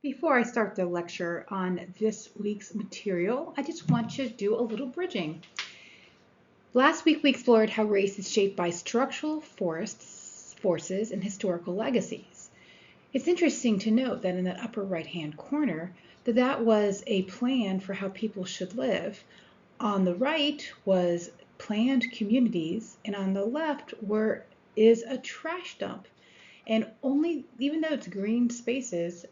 Before I start the lecture on this week's material, I just want you to do a little bridging. Last week we explored how race is shaped by structural forces and historical legacies. It's interesting to note that in the upper right-hand corner, that was a plan for how people should live. On the right was planned communities, and on the left is a trash dump. And even though it's green spaces,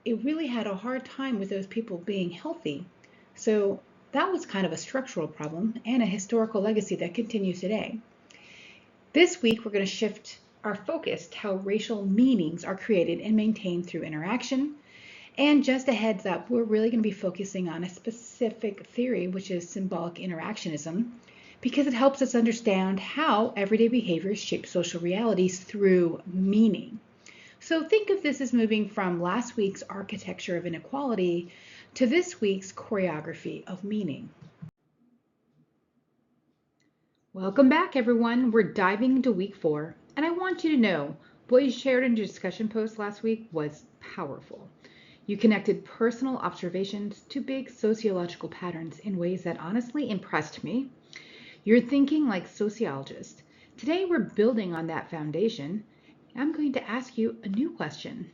it really had a hard time with those people being healthy. So that was kind of a structural problem and a historical legacy that continues today. This week, we're going to shift our focus to how racial meanings are created and maintained through interaction. And just a heads up, we're really going to be focusing on a specific theory, which is symbolic interactionism, because it helps us understand how everyday behaviors shape social realities through meaning. So think of this as moving from last week's architecture of inequality to this week's choreography of meaning. Welcome back, everyone. We're diving into week 4, and I want you to know what you shared in your discussion post last week was powerful. You connected personal observations to big sociological patterns in ways that honestly impressed me. You're thinking like sociologists. Today, we're building on that foundation. I'm going to ask you a new question.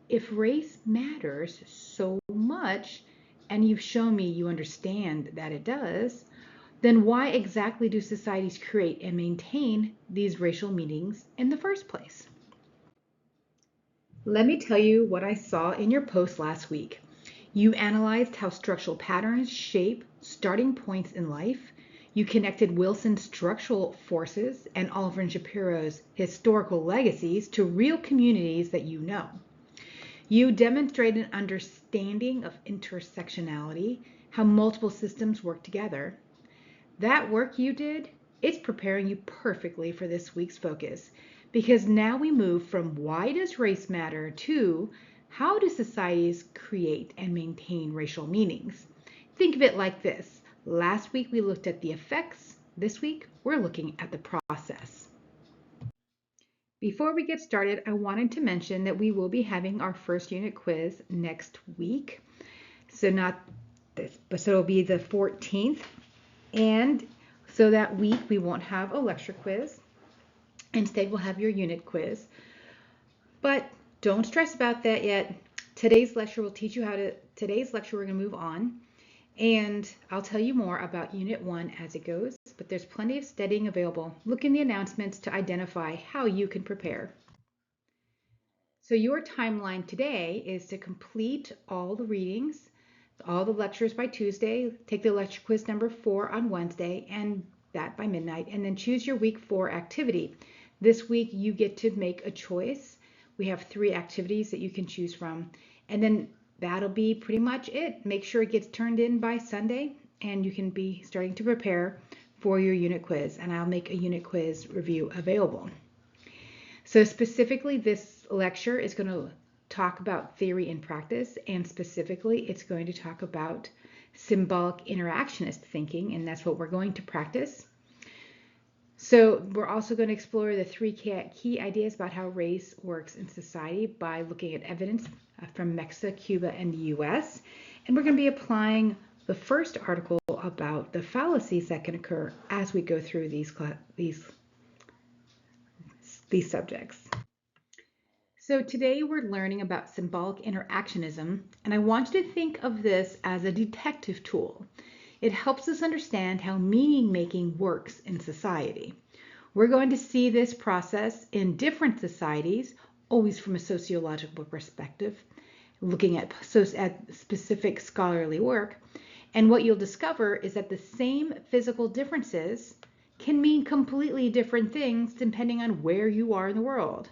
If race matters so much, and you've shown me you understand that it does, then why exactly do societies create and maintain these racial meanings in the first place? Let me tell you what I saw in your post last week. You analyzed how structural patterns shape starting points in life. You connected Wilson's structural forces and Oliver Shapiro's historical legacies to real communities that you know. You demonstrated an understanding of intersectionality, how multiple systems work together. That work you did, it's preparing you perfectly for this week's focus, because now we move from why does race matter to how do societies create and maintain racial meanings? Think of it like this. Last week we looked at the effects. This week we're looking at the process. Before we get started, I wanted to mention that we will be having our first unit quiz next week. So not this, but so it'll be the 14th. And so that week we won't have a lecture quiz. Instead, we'll have your unit quiz. But don't stress about that yet. Today's lecture will teach you today's lecture we're going to move on. And I'll tell you more about Unit 1 as it goes, but there's plenty of studying available. Look in the announcements to identify how you can prepare. So your timeline today is to complete all the readings, all the lectures by Tuesday, take the lecture quiz number 4 on Wednesday, and that by midnight, and then choose your week 4 activity. This week you get to make a choice. We have 3 activities that you can choose from, and then that'll be pretty much it. Make sure it gets turned in by Sunday, and you can be starting to prepare for your unit quiz, and I'll make a unit quiz review available. So specifically, this lecture is going to talk about theory and practice, and specifically, it's going to talk about symbolic interactionist thinking, and that's what we're going to practice. So we're also going to explore the 3 key ideas about how race works in society by looking at evidence from Mexico, Cuba, and the US. And we're going to be applying the first article about the fallacies that can occur as we go through these subjects. So today we're learning about symbolic interactionism, and I want you to think of this as a detective tool. It helps us understand how meaning making works in society. We're going to see this process in different societies, always from a sociological perspective, looking at specific scholarly work. And what you'll discover is that the same physical differences can mean completely different things depending on where you are in the world.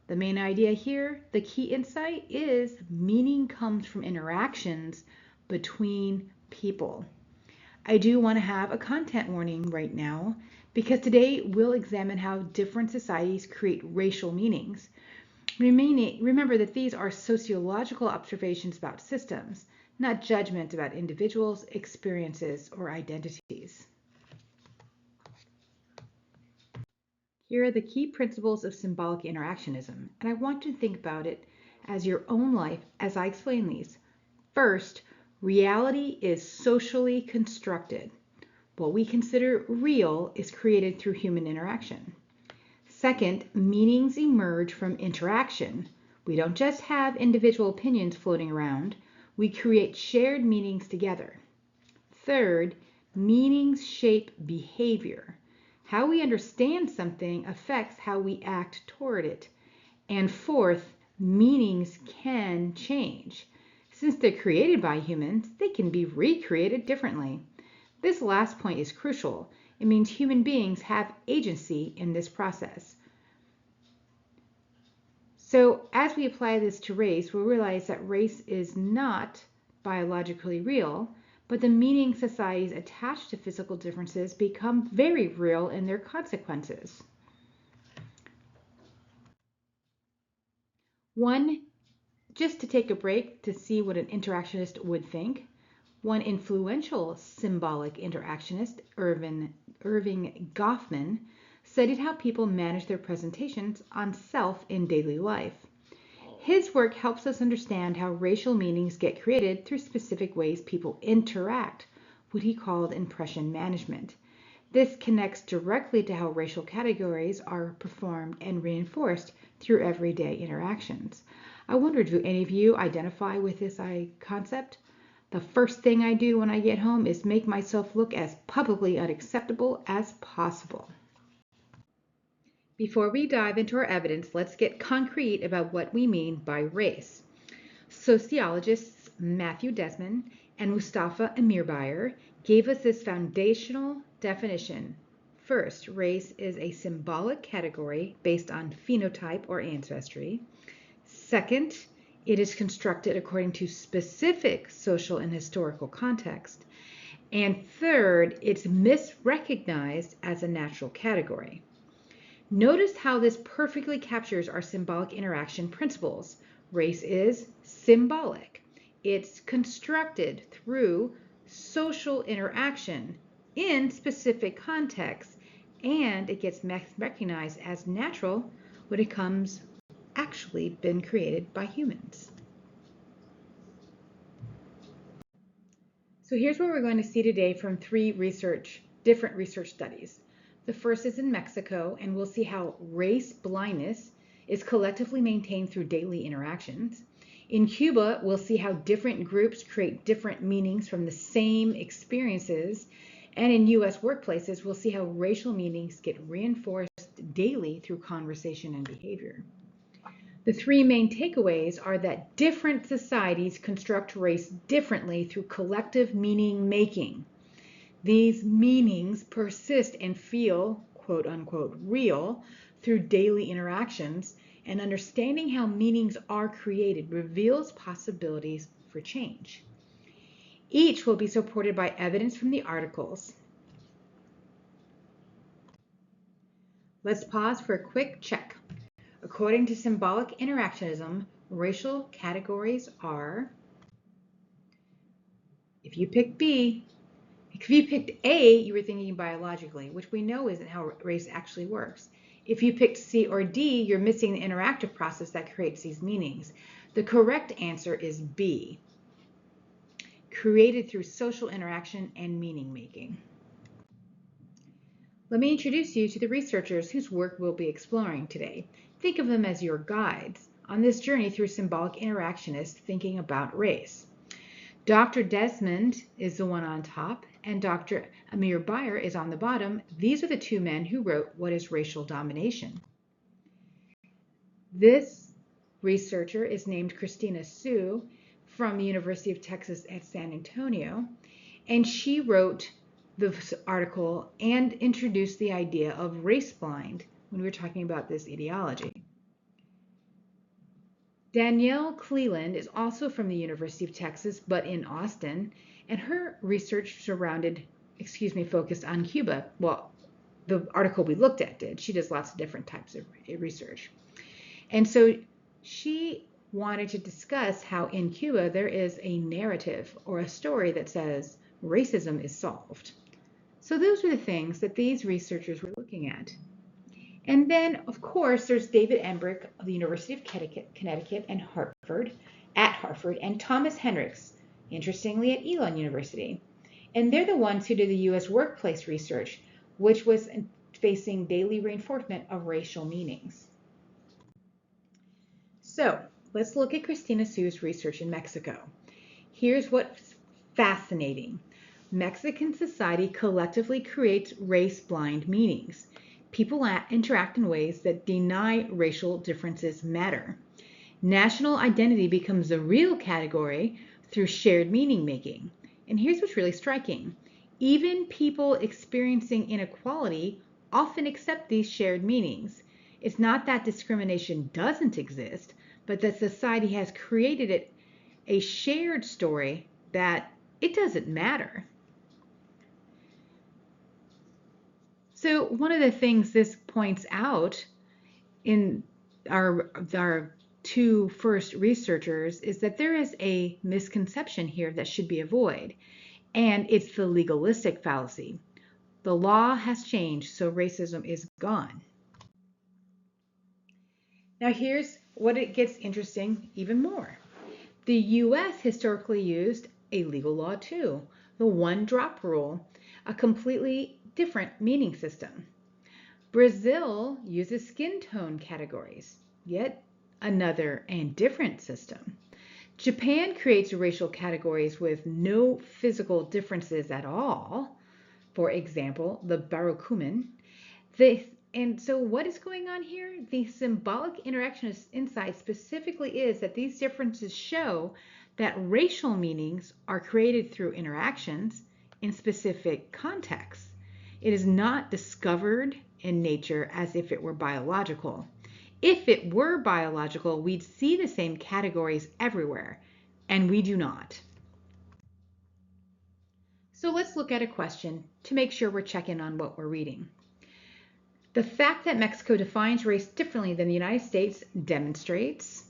The main idea here, the key insight, is meaning comes from interactions between people. I do want to have a content warning right now because today we'll examine how different societies create racial meanings. Remember that these are sociological observations about systems, not judgment about individuals, experiences, or identities. Here are the key principles of symbolic interactionism, and I want you to think about it as your own life as I explain these. First, reality is socially constructed. What we consider real is created through human interaction. Second, meanings emerge from interaction. We don't just have individual opinions floating around, we create shared meanings together. Third, meanings shape behavior. How we understand something affects how we act toward it. And fourth, meanings can change. Since they're created by humans, they can be recreated differently. This last point is crucial. It means human beings have agency in this process. So as we apply this to race, we'll realize that race is not biologically real, but the meaning societies attach to physical differences become very real in their consequences. One, just to take a break to see what an interactionist would think, one influential symbolic interactionist, Irving Goffman, studied how people manage their presentations on self in daily life. His work helps us understand how racial meanings get created through specific ways people interact, what he called impression management. This connects directly to how racial categories are performed and reinforced through everyday interactions. I wonder, do any of you identify with this concept? The first thing I do when I get home is make myself look as publicly unacceptable as possible. Before we dive into our evidence, let's get concrete about what we mean by race. Sociologists Matthew Desmond and Mustafa Emirbhayr gave us this foundational definition. First, race is a symbolic category based on phenotype or ancestry. Second, it is constructed according to specific social and historical context. And third, it's misrecognized as a natural category. Notice how this perfectly captures our symbolic interaction principles. Race is symbolic. It's constructed through social interaction in specific contexts, and it gets recognized as natural when it comes actually been created by humans. So here's what we're going to see today from three different research studies. The first is in Mexico, and we'll see how race blindness is collectively maintained through daily interactions. In Cuba, we'll see how different groups create different meanings from the same experiences. And in US workplaces, we'll see how racial meanings get reinforced daily through conversation and behavior. The three main takeaways are that different societies construct race differently through collective meaning making. These meanings persist and feel, quote unquote, real through daily interactions, and understanding how meanings are created reveals possibilities for change. Each will be supported by evidence from the articles. Let's pause for a quick check. According to symbolic interactionism, racial categories are, if you picked B, if you picked A, you were thinking biologically, which we know isn't how race actually works. If you picked C or D, you're missing the interactive process that creates these meanings. The correct answer is B, created through social interaction and meaning making. Let me introduce you to the researchers whose work we'll be exploring today. Think of them as your guides on this journey through symbolic interactionist thinking about race. Dr. Desmond is the one on top, and Dr. Emirbhayr is on the bottom. These are the two men who wrote What is Racial Domination? This researcher is named Christina Sue from the University of Texas at San Antonio, and she wrote this article and introduced the idea of race blind when we were talking about this ideology. Danielle Cleland is also from the University of Texas, but in Austin, and her research focused on Cuba. Well, the article we looked at did. She does lots of different types of research. And so she wanted to discuss how in Cuba there is a narrative or a story that says racism is solved. So those were the things that these researchers were looking at. And then, of course, there's David Embrick of the University of Connecticut and Hartford, and Thomas Hendricks, interestingly, at Elon University. And they're the ones who did the U.S. workplace research, which was facing daily reinforcement of racial meanings. So let's look at Christina Su's research in Mexico. Here's what's fascinating. Mexican society collectively creates race-blind meanings. People interact in ways that deny racial differences matter. National identity becomes the real category through shared meaning making. And here's what's really striking. Even people experiencing inequality often accept these shared meanings. It's not that discrimination doesn't exist, but that society has created it a shared story that it doesn't matter. So one of the things this points out in our two first researchers is that there is a misconception here that should be avoided, and it's the legalistic fallacy. The law has changed, so racism is gone. Now here's what it gets interesting even more. The US historically used a legal law too, the one-drop rule, a completely different meaning system. Brazil uses skin tone categories, yet another and different system. Japan creates racial categories with no physical differences at all. For example, the Barokumin. And so what is going on here? The symbolic interaction insight specifically is that these differences show that racial meanings are created through interactions in specific contexts. It is not discovered in nature as if it were biological. If it were biological, we'd see the same categories everywhere, and we do not. So let's look at a question to make sure we're checking on what we're reading. The fact that Mexico defines race differently than the United States demonstrates.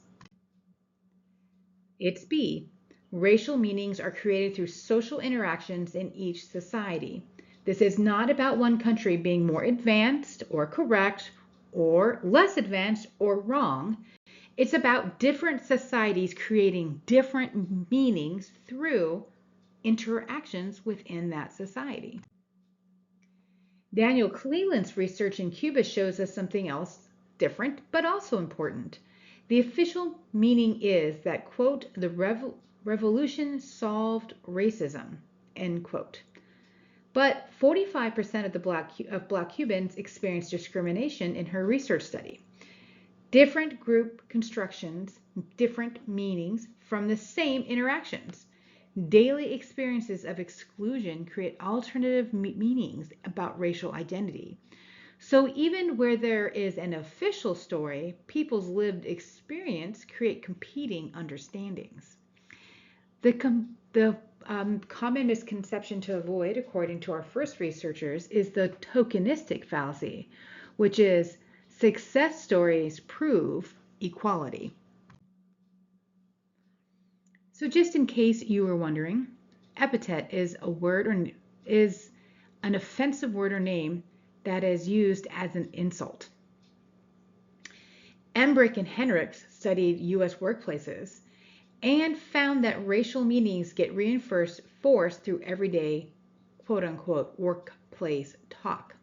It's B. Racial meanings are created through social interactions in each society. This is not about one country being more advanced or correct or less advanced or wrong. It's about different societies creating different meanings through interactions within that society. Daniel Cleland's research in Cuba shows us something else different, but also important. The official meaning is that, quote, the revolution solved racism, end quote. But 45% of Black Cubans experienced discrimination in her research study. Different group constructions, different meanings from the same interactions. Daily experiences of exclusion create alternative meanings about racial identity. So even where there is an official story, people's lived experience create competing understandings. The common misconception to avoid, according to our first researchers, is the tokenistic fallacy, which is success stories prove equality. So just in case you were wondering, epithet is a word or is an offensive word or name that is used as an insult. Embrick and Hendricks studied U.S. workplaces and found that racial meanings get reinforced through everyday quote-unquote workplace talk.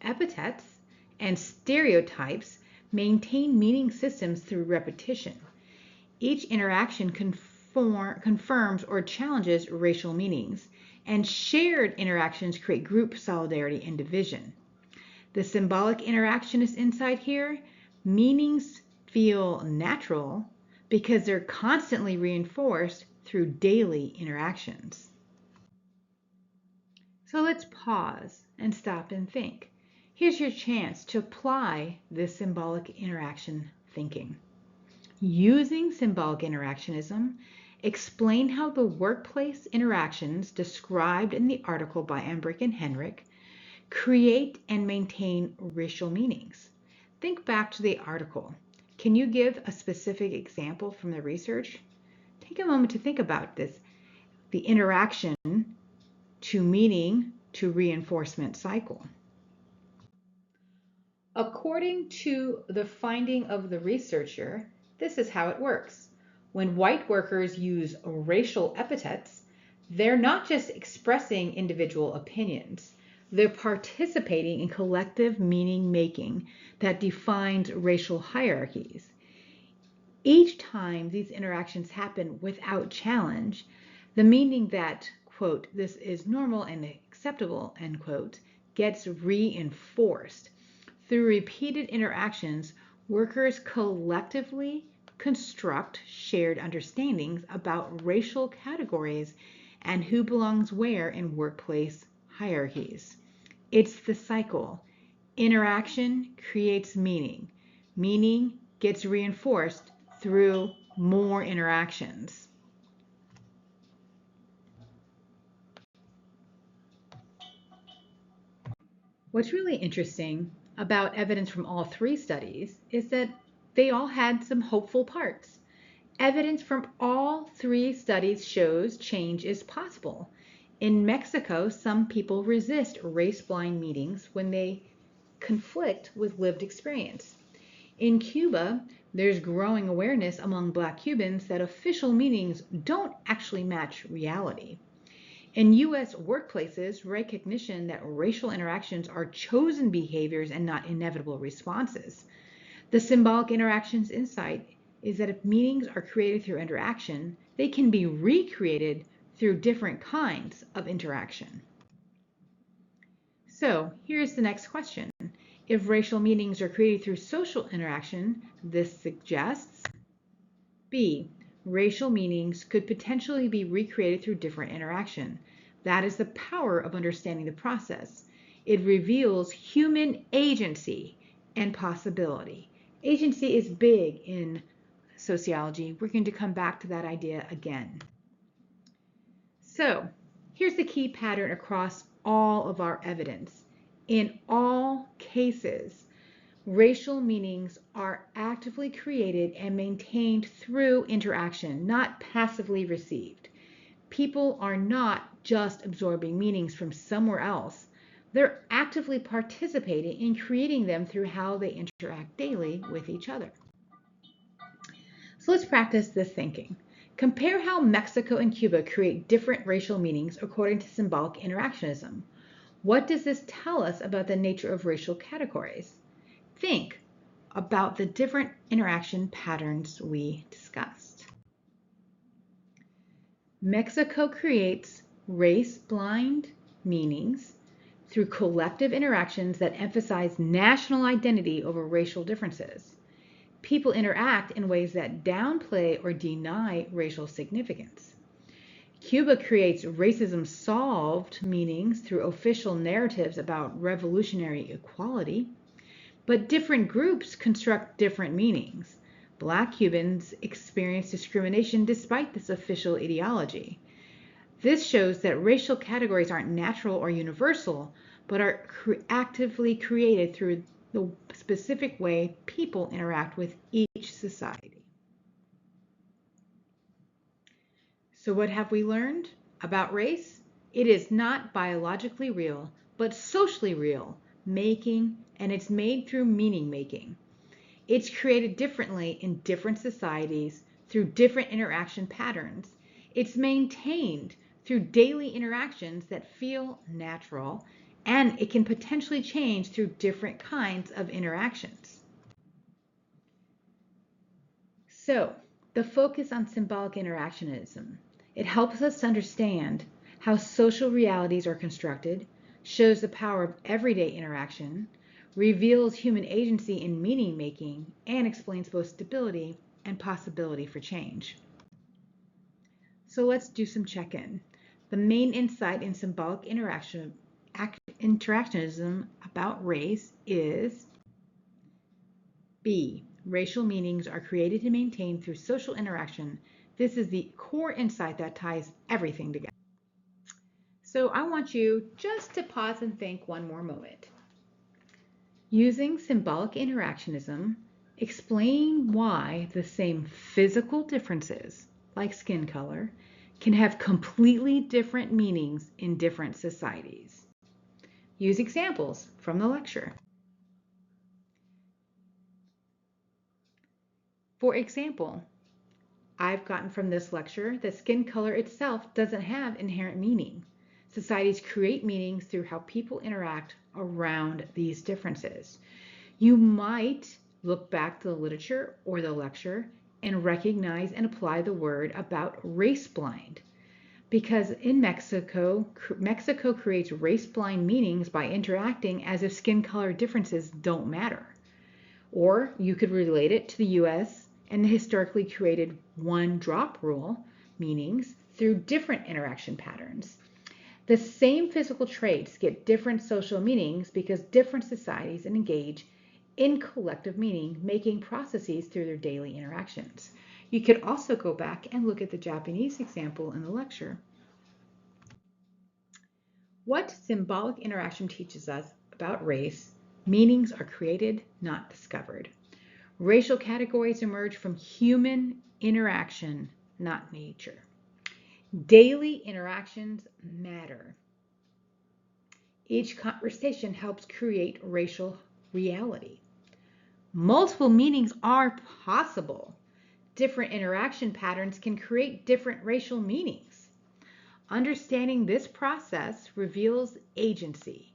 Epithets and stereotypes maintain meaning systems through repetition. Each interaction confirms or challenges racial meanings, and shared interactions create group solidarity and division. The symbolic interactionist insight here, meanings feel natural because they're constantly reinforced through daily interactions. So let's pause and stop and think. Here's your chance to apply this symbolic interaction thinking. Using symbolic interactionism, explain how the workplace interactions described in the article by Embrick and Hendrick create and maintain racial meanings. Think back to the article. Can you give a specific example from the research? Take a moment to think about this, the interaction to meaning to reinforcement cycle. According to the finding of the researcher, this is how it works. When white workers use racial epithets, they're not just expressing individual opinions, they're participating in collective meaning making that defines racial hierarchies. Each time these interactions happen without challenge, the meaning that, quote, this is normal and acceptable, end quote, gets reinforced. Through repeated interactions, workers collectively construct shared understandings about racial categories and who belongs where in workplace hierarchies. It's the cycle. Interaction creates meaning. Meaning gets reinforced through more interactions. What's really interesting about evidence from all three studies is that they all had some hopeful parts. Evidence from all three studies shows change is possible. In Mexico, some people resist race-blind meetings when they conflict with lived experience. In Cuba, there's growing awareness among Black Cubans that official meetings don't actually match reality. In U.S. workplaces, recognition that racial interactions are chosen behaviors and not inevitable responses. The symbolic interactions insight is that if meanings are created through interaction, they can be recreated through different kinds of interaction. So here's the next question. If racial meanings are created through social interaction, this suggests B. Racial meanings could potentially be recreated through different interaction. That is the power of understanding the process. It reveals human agency and possibility. Agency is big in sociology. We're going to come back to that idea again. So, here's the key pattern across all of our evidence. In all cases, racial meanings are actively created and maintained through interaction, not passively received. People are not just absorbing meanings from somewhere else. They're actively participating in creating them through how they interact daily with each other. So let's practice this thinking. Compare how Mexico and Cuba create different racial meanings according to symbolic interactionism. What does this tell us about the nature of racial categories? Think about the different interaction patterns we discussed. Mexico creates race-blind meanings through collective interactions that emphasize national identity over racial differences. People interact in ways that downplay or deny racial significance. Cuba creates racism-solved meanings through official narratives about revolutionary equality. But different groups construct different meanings. Black Cubans experience discrimination despite this official ideology. This shows that racial categories aren't natural or universal, but are actively created through the specific way people interact with each society. So what have we learned about race? It is not biologically real, but socially real, and it's made through meaning making. It's created differently in different societies through different interaction patterns. It's maintained through daily interactions that feel natural, and it can potentially change through different kinds of interactions. So, the focus on symbolic interactionism. It helps us to understand how social realities are constructed, shows the power of everyday interaction, reveals human agency in meaning making, and explains both stability and possibility for change. So let's do some check-in. The main insight in symbolic interactionism about race is B. Racial meanings are created and maintained through social interaction. This is the core insight that ties everything together. So I want you just to pause and think one more moment. Using symbolic interactionism, explain why the same physical differences, like skin color, can have completely different meanings in different societies. Use examples from the lecture. For example, I've gotten from this lecture that skin color itself doesn't have inherent meaning. Societies create meanings through how people interact around these differences. You might look back to the literature or the lecture and recognize and apply the word about race blind. Because in Mexico creates race blind meanings by interacting as if skin color differences don't matter. Or you could relate it to the US and the historically created one drop rule meanings through different interaction patterns. The same physical traits get different social meanings because different societies engage in collective meaning making processes through their daily interactions. You could also go back and look at the Japanese example in the lecture. What symbolic interaction teaches us about race? Meanings are created, not discovered. Racial categories emerge from human interaction, not nature. Daily interactions matter. Each conversation helps create racial reality. Multiple meanings are possible. Different interaction patterns can create different racial meanings. Understanding this process reveals agency.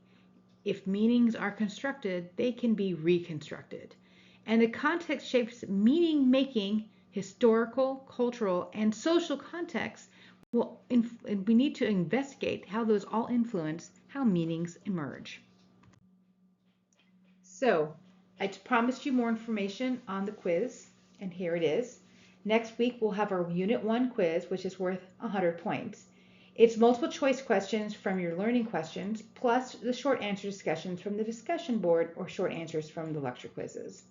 If meanings are constructed, they can be reconstructed. And the context shapes meaning making, historical, cultural, and social contexts. We need to investigate how those all influence how meanings emerge. So, I promised you more information on the quiz, and here it is. Next week, we'll have our Unit 1 quiz, which is worth 100 points. It's multiple choice questions from your learning questions, plus the short answer discussions from the discussion board or short answers from the lecture quizzes.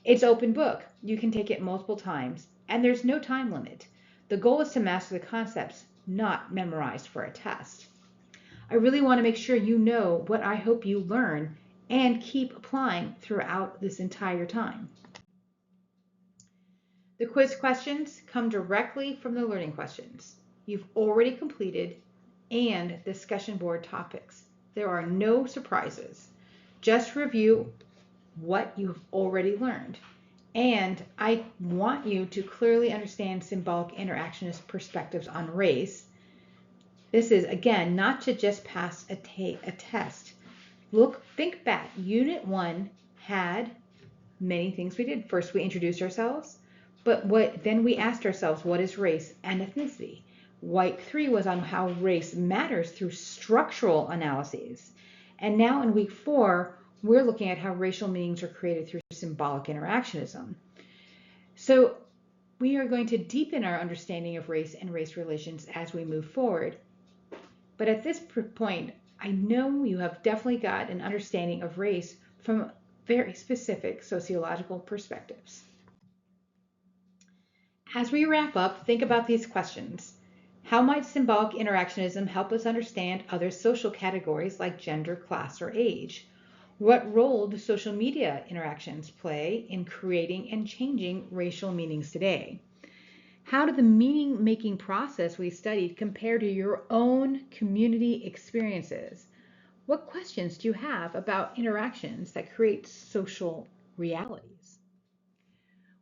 It's open book. You can take it multiple times, and there's no time limit. The goal is to master the concepts, not memorize for a test. I really want to make sure you know what I hope you learn and keep applying throughout this entire time. The quiz questions come directly from the learning questions you've already completed and discussion board topics. There are no surprises. Just review what you've already learned. And I want you to clearly understand symbolic interactionist perspectives on race. This is, again, not to just pass a test. Think back. Unit 1 had many things we did. First, we introduced ourselves, but then we asked ourselves, what is race and ethnicity? Week 3 was on how race matters through structural analyses. And now in week 4, we're looking at how racial meanings are created through symbolic interactionism. So we are going to deepen our understanding of race and race relations as we move forward. But at this point, I know you have definitely got an understanding of race from very specific sociological perspectives. As we wrap up, think about these questions. How might symbolic interactionism help us understand other social categories like gender, class, or age? What role do social media interactions play in creating and changing racial meanings today? How did the meaning-making process we studied compare to your own community experiences? What questions do you have about interactions that create social realities?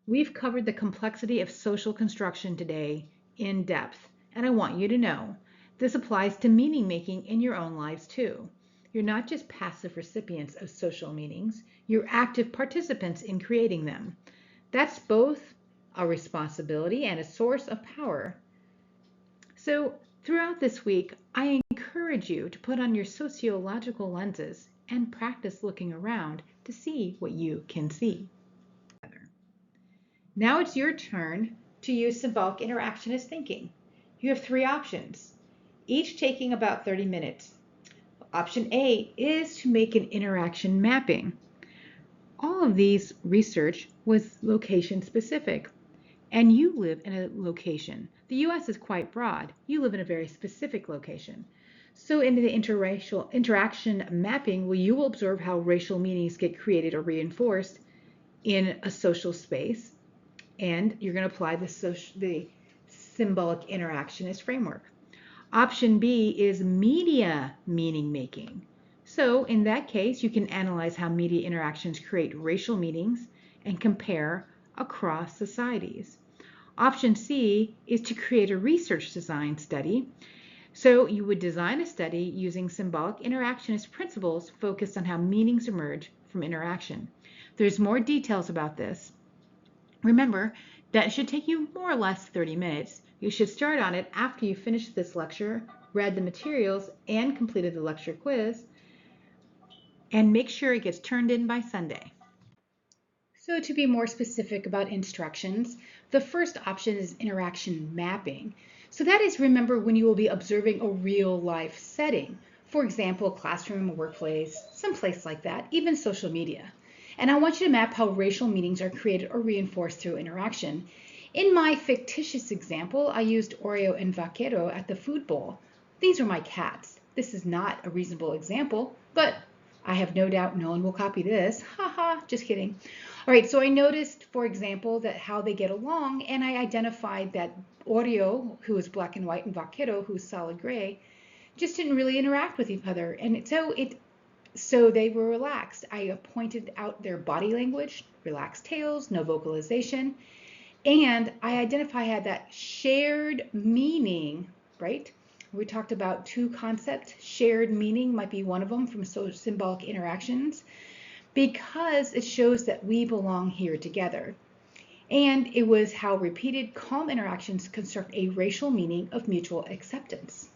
We've covered the complexity of social construction today in depth, and I want you to know this applies to meaning making in your own lives too. You're not just passive recipients of social meanings, you're active participants in creating them. That's both a responsibility and a source of power. So throughout this week, I encourage you to put on your sociological lenses and practice looking around to see what you can see. Now it's your turn to use symbolic interactionist thinking. You have 3 options, each taking about 30 minutes. Option A is to make an interaction mapping. All of these research was location specific, and you live in a location. The US is quite broad. You live in a very specific location. So in the interracial interaction mapping, you will observe how racial meanings get created or reinforced in a social space, and you're going to apply the symbolic interactionist framework. Option B is media meaning making. So in that case, you can analyze how media interactions create racial meanings and compare across societies. Option C is to create a research design study. So you would design a study using symbolic interactionist principles focused on how meanings emerge from interaction. There's more details about this. Remember, that should take you more or less 30 minutes. You should start on it after you finish this lecture, read the materials, and completed the lecture quiz, and make sure it gets turned in by Sunday. So to be more specific about instructions, the first option is interaction mapping. So that is, remember, when you will be observing a real life setting. For example, a classroom, a workplace, someplace like that, even social media. And I want you to map how racial meanings are created or reinforced through interaction. In my fictitious example, I used Oreo and Vaquero at the food bowl. These are my cats. This is not a reasonable example, but I have no doubt no one will copy this. Haha, just kidding. All right, so I noticed, for example, that how they get along, and I identified that Oreo, who is black and white, and Vaquero, who is solid gray, just didn't really interact with each other. And so they were relaxed. I pointed out their body language, relaxed tails, no vocalization, and I identified that shared meaning, right? We talked about two concepts. Shared meaning might be one of them from symbolic interactions, because it shows that we belong here together. And it was how repeated calm interactions construct a racial meaning of mutual acceptance.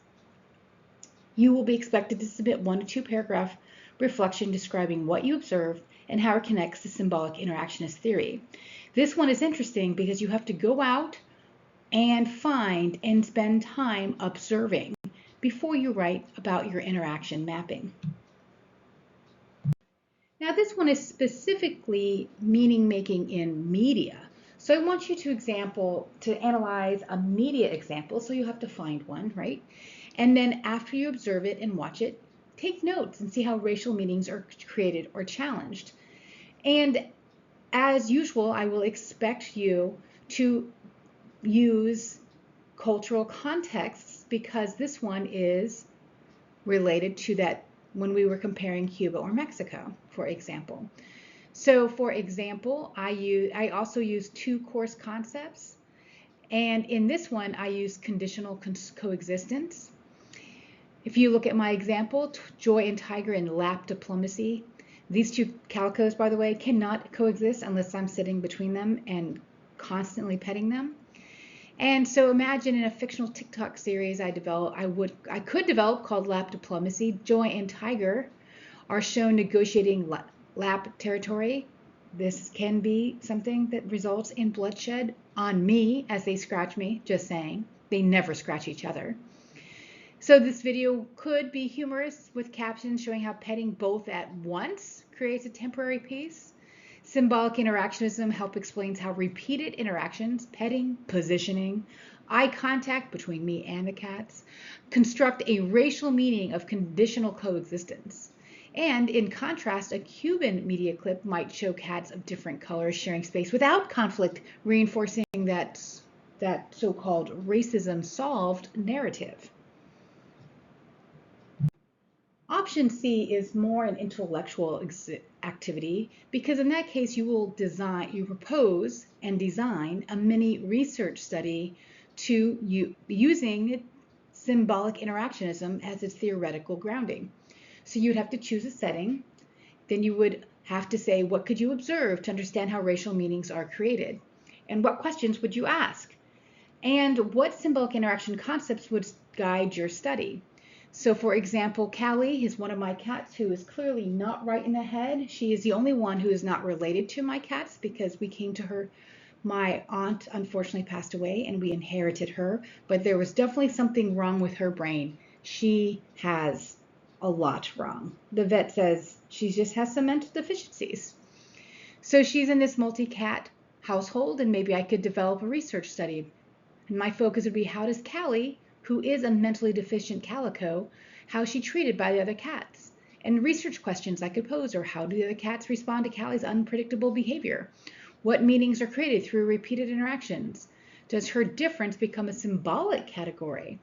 You will be expected to submit 1 to 2 paragraph reflection describing what you observed and how it connects to symbolic interactionist theory. This one is interesting because you have to go out and find and spend time observing before you write about your interaction mapping. Now this one is specifically meaning making in media. So I want you to analyze a media example, so you have to find one, right? And then after you observe it and watch it, take notes and see how racial meanings are created or challenged. And as usual, I will expect you to use cultural contexts, because this one is related to that when we were comparing Cuba or Mexico, for example. So for example, I also use 2 course concepts, and in this one I use conditional coexistence. If you look at my example, Joy and Tiger and lap diplomacy, these 2 calicos, by the way, cannot coexist unless I'm sitting between them and constantly petting them. And so imagine in a fictional TikTok series I could develop called Lap Diplomacy, Joy and Tiger are shown negotiating lap territory. This can be something that results in bloodshed on me as they scratch me, just saying. They never scratch each other. So this video could be humorous with captions showing how petting both at once creates a temporary peace. Symbolic interactionism helps explains how repeated interactions, petting, positioning, eye contact between me and the cats, construct a racial meaning of conditional coexistence. And in contrast, a Cuban media clip might show cats of different colors sharing space without conflict, reinforcing that so-called racism solved narrative. Option C is more an intellectual activity, because in that case you propose and design a mini research study using symbolic interactionism as its theoretical grounding. So you'd have to choose a setting, then you would have to say what could you observe to understand how racial meanings are created, and what questions would you ask, and what symbolic interaction concepts would guide your study. So for example, Callie is one of my cats who is clearly not right in the head. She is the only one who is not related to my cats, because we came to her, my aunt unfortunately passed away and we inherited her, but there was definitely something wrong with her brain. She has a lot wrong. The vet says she just has some mental deficiencies. So she's in this multi-cat household, and maybe I could develop a research study. And my focus would be, how does Callie, who is a mentally deficient calico, how is she treated by the other cats? And research questions I could pose are, how do the other cats respond to Callie's unpredictable behavior? What meanings are created through repeated interactions? Does her difference become a symbolic category?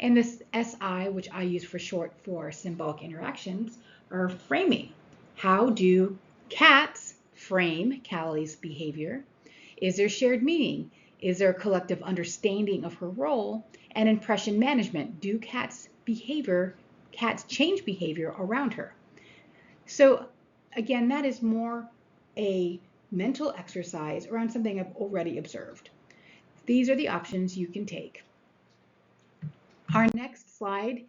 And this SI, which I use for short for symbolic interactions, are framing. How do cats frame Callie's behavior? Is there shared meaning? Is there a collective understanding of her role? And impression management. Do cats change behavior around her? So again, that is more a mental exercise around something I've already observed. These are the options you can take. Our next slide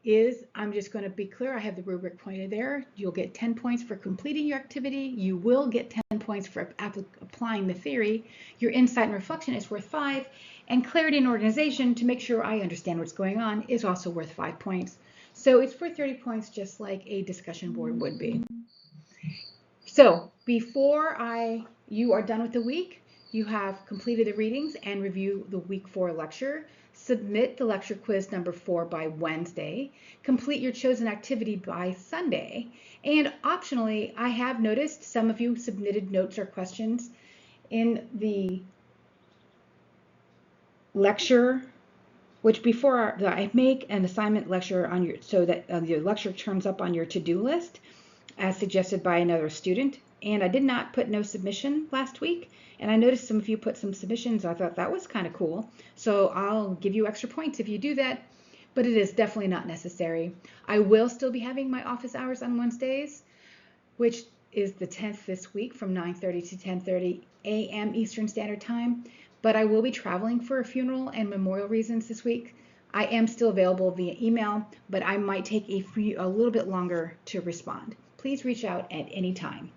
is, I'm just going to be clear, I have the rubric pointed there. You'll get 10 points for completing your activity. You will get 10 points for applying the theory. Your insight and reflection is worth 5. And clarity and organization, to make sure I understand what's going on, is also worth 5 points. So it's worth 30 points, just like a discussion board would be. So before you are done with the week, you have completed the readings and review the week 4 lecture. Submit the lecture quiz number 4 by Wednesday. Complete your chosen activity by Sunday. And optionally, I have noticed some of you submitted notes or questions in the lecture, which before I make an assignment lecture on your, so that your lecture turns up on your to-do list as suggested by another student. And I did not put no submission last week. And I noticed some of you put some submissions. I thought that was kind of cool. So I'll give you extra points if you do that, but it is definitely not necessary. I will still be having my office hours on Wednesdays, which is the 10th this week from 9:30 to 10:30 a.m. Eastern Standard Time. But I will be traveling for a funeral and memorial reasons this week. I am still available via email, but I might take a little bit longer to respond. Please reach out at any time.